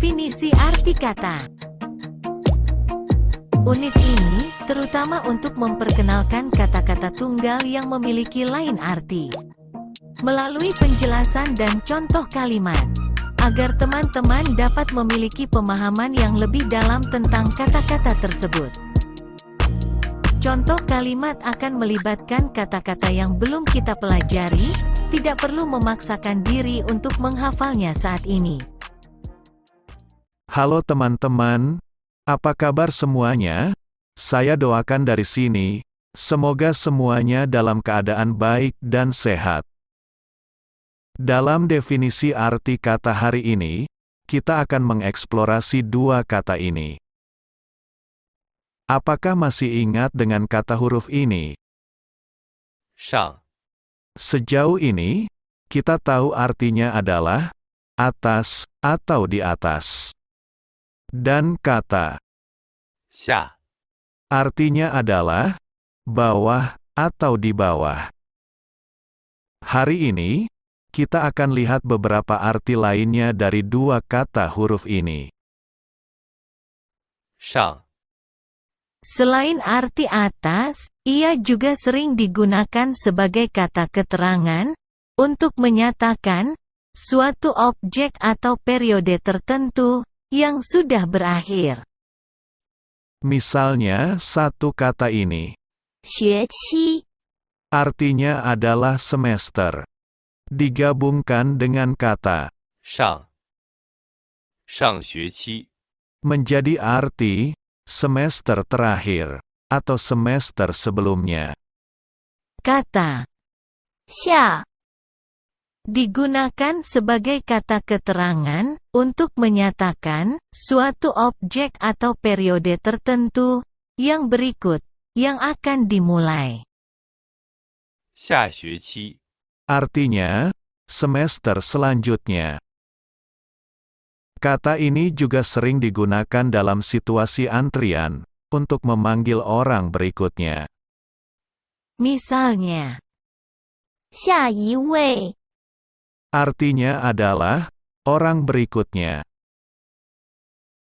Definisi arti kata. Unit ini terutama untuk memperkenalkan kata-kata tunggal yang memiliki lain arti. Melalui penjelasan dan contoh kalimat, agar teman-teman dapat memiliki pemahaman yang lebih dalam tentang kata-kata tersebut. Contoh kalimat akan melibatkan kata-kata yang belum kita pelajari, tidak perlu memaksakan diri untuk menghafalnya saat ini. Halo teman-teman, apa kabar semuanya? Saya doakan dari sini, semoga semuanya dalam keadaan baik dan sehat. Dalam definisi arti kata hari ini, kita akan mengeksplorasi dua kata ini. Apakah masih ingat dengan kata huruf ini? 上 Sejauh ini, kita tahu artinya adalah atas atau di atas. Dan kata 下 artinya adalah bawah atau di bawah. Hari ini, kita akan lihat beberapa arti lainnya dari dua kata huruf ini. 上 Selain arti atas, ia juga sering digunakan sebagai kata keterangan, untuk menyatakan suatu objek atau periode tertentu yang sudah berakhir. Misalnya, satu kata ini, 学期 artinya adalah semester. Digabungkan dengan kata 上上学期 menjadi arti semester terakhir atau semester sebelumnya. Kata 下 digunakan sebagai kata keterangan untuk menyatakan suatu objek atau periode tertentu yang berikut yang akan dimulai. 下学期 Artinya, semester selanjutnya. Kata ini juga sering digunakan dalam situasi antrian, untuk memanggil orang berikutnya. Misalnya, 下一位 Artinya adalah, orang berikutnya.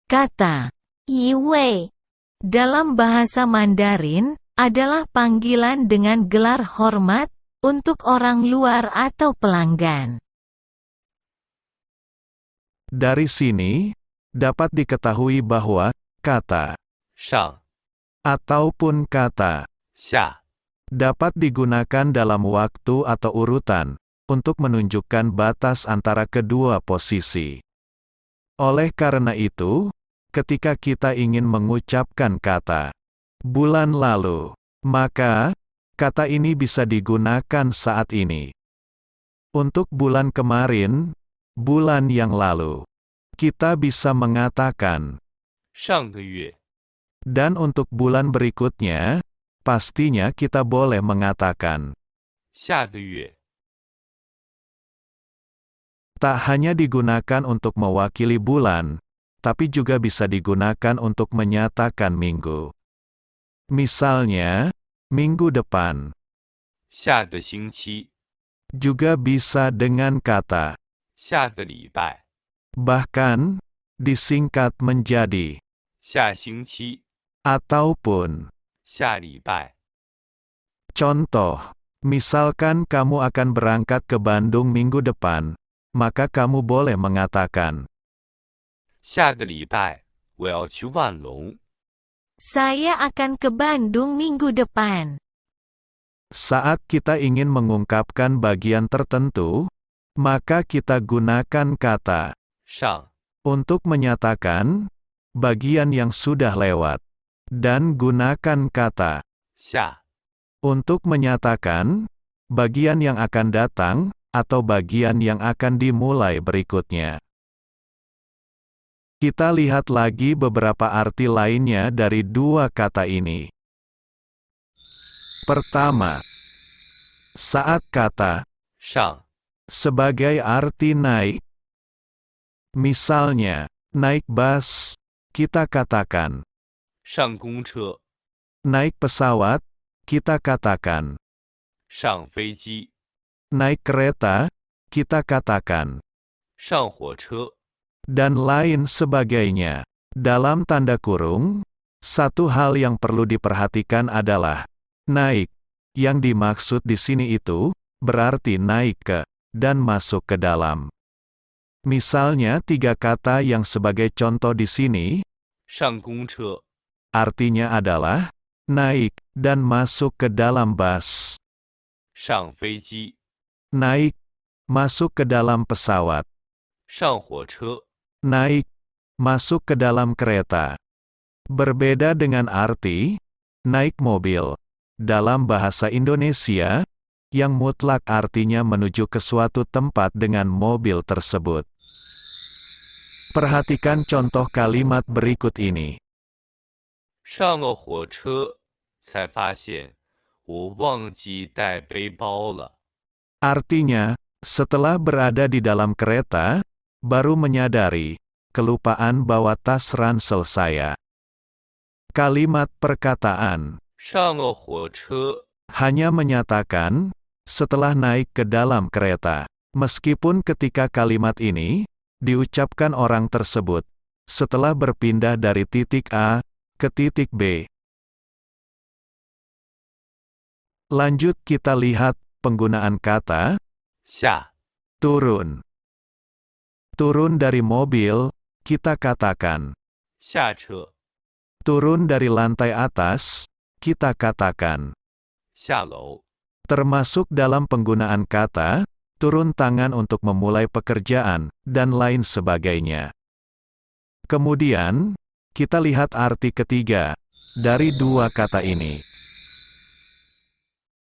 kata 一位 dalam bahasa Mandarin adalah panggilan dengan gelar hormat untuk orang luar atau pelanggan. Dari sini, dapat diketahui bahwa kata 上 ataupun kata 下 dapat digunakan dalam waktu atau urutan untuk menunjukkan batas antara kedua posisi. Oleh karena itu, ketika kita ingin mengucapkan kata bulan lalu, maka kata ini bisa digunakan saat ini. Untuk bulan kemarin, bulan yang lalu, kita bisa mengatakan, 上个月 dan untuk bulan berikutnya, pastinya kita boleh mengatakan. 下个月 Tak hanya digunakan untuk mewakili bulan, tapi juga bisa digunakan untuk menyatakan minggu. Misalnya, minggu depan. 下个星期 Juga bisa dengan kata 下个礼拜 bahkan, disingkat menjadi 下星期 ataupun. 下礼拜 Contoh, misalkan kamu akan berangkat ke Bandung minggu depan, maka kamu boleh mengatakan, 下个礼拜我要去万隆 Saya akan ke Bandung minggu depan. saat kita ingin mengungkapkan bagian tertentu, maka kita gunakan kata 上 untuk menyatakan bagian yang sudah lewat, dan gunakan kata 下 untuk menyatakan bagian yang akan datang atau bagian yang akan dimulai berikutnya. Kita lihat lagi beberapa arti lainnya dari dua kata ini. Pertama, saat kata 上 sebagai arti naik. Misalnya, naik bus, kita katakan. 上公车 Naik pesawat, kita katakan. 上飞机 Naik kereta, kita katakan. 上火车 dan lain sebagainya. Dalam tanda kurung, satu hal yang perlu diperhatikan adalah naik. Yang dimaksud di sini itu berarti naik ke dan masuk ke dalam. Misalnya 3 kata yang sebagai contoh di sini, 上公车， artinya adalah naik dan masuk ke dalam bus. 上飞机， Naik, masuk ke dalam pesawat. 上火车， Naik, masuk ke dalam kereta. Berbeda dengan arti naik mobil dalam bahasa Indonesia, yang mutlak artinya menuju ke suatu tempat dengan mobil tersebut. Perhatikan contoh kalimat berikut ini. 上了火车才发现我忘记带背包了。 Artinya, setelah berada di dalam kereta, baru menyadari, kelupaan bawa tas ransel saya. Kalimat perkataan 上了火车， hanya menyatakan, setelah naik ke dalam kereta. Meskipun ketika kalimat ini diucapkan orang tersebut setelah berpindah dari titik A ke titik B. Lanjut kita lihat penggunaan kata 下 turun. Turun dari mobil, kita katakan. 下车， Turun dari lantai atas, kita katakan. 下楼， Termasuk dalam penggunaan kata turun tangan untuk memulai pekerjaan, dan lain sebagainya. Kemudian, kita lihat arti ketiga dari 2 kata ini.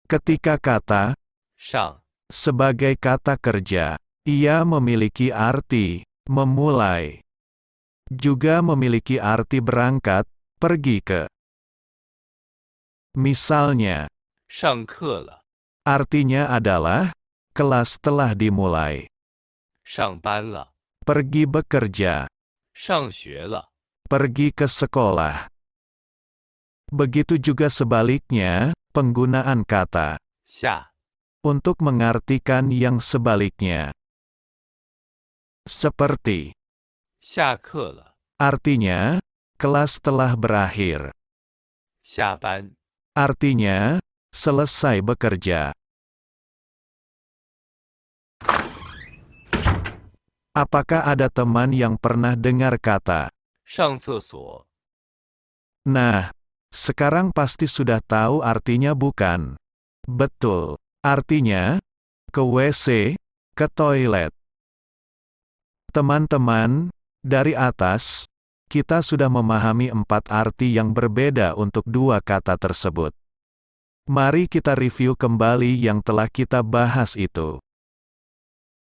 Ketika kata 上 sebagai kata kerja, ia memiliki arti memulai. Juga memiliki arti berangkat, pergi ke. Misalnya, 上课了， artinya adalah kelas telah dimulai. 上班了， Pergi bekerja, 上学了， pergi ke sekolah. Begitu juga sebaliknya, penggunaan kata 下 untuk mengartikan yang sebaliknya. Seperti, 下课了， artinya, kelas telah berakhir. 下班， Artinya, selesai bekerja. Apakah ada teman yang pernah dengar kata 上厕所， Nah, sekarang pasti sudah tahu artinya bukan? Betul. Artinya, ke WC, ke toilet. Teman-teman, dari atas, kita sudah memahami 4 arti yang berbeda untuk 2 kata tersebut. Mari kita review kembali yang telah kita bahas itu.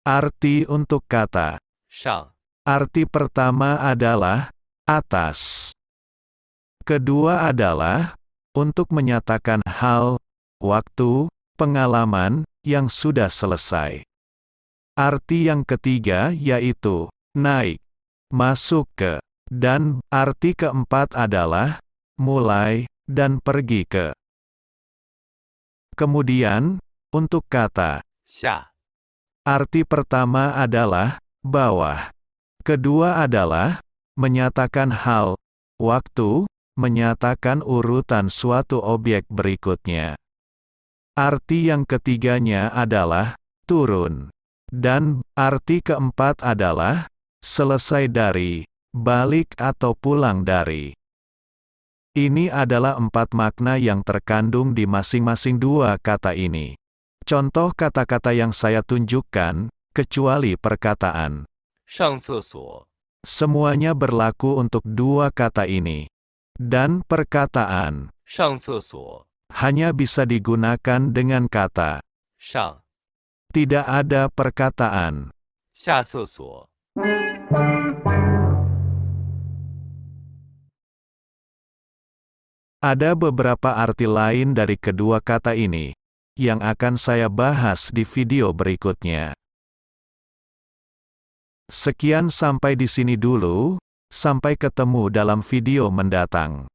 Arti untuk kata 上 Arti pertama adalah atas. Kedua adalah untuk menyatakan hal, waktu, pengalaman yang sudah selesai. Arti yang ketiga yaitu naik, masuk ke, dan arti keempat adalah mulai dan pergi ke. Kemudian, untuk kata 下 arti pertama adalah bawah. Kedua adalah menyatakan hal, waktu, menyatakan urutan suatu objek berikutnya. Arti yang ketiganya adalah turun. Dan arti keempat adalah selesai dari, balik atau pulang dari. Ini adalah 4 makna yang terkandung di masing-masing 2 kata ini. Contoh kata-kata yang saya tunjukkan, kecuali perkataan 上厕所， semuanya berlaku untuk 2 kata ini. Dan perkataan 上厕所， hanya bisa digunakan dengan kata 上 tidak ada perkataan 下厕所， Ada beberapa arti lain dari kedua kata ini, yang akan saya bahas di video berikutnya. Sekian sampai di sini dulu, sampai ketemu dalam video mendatang.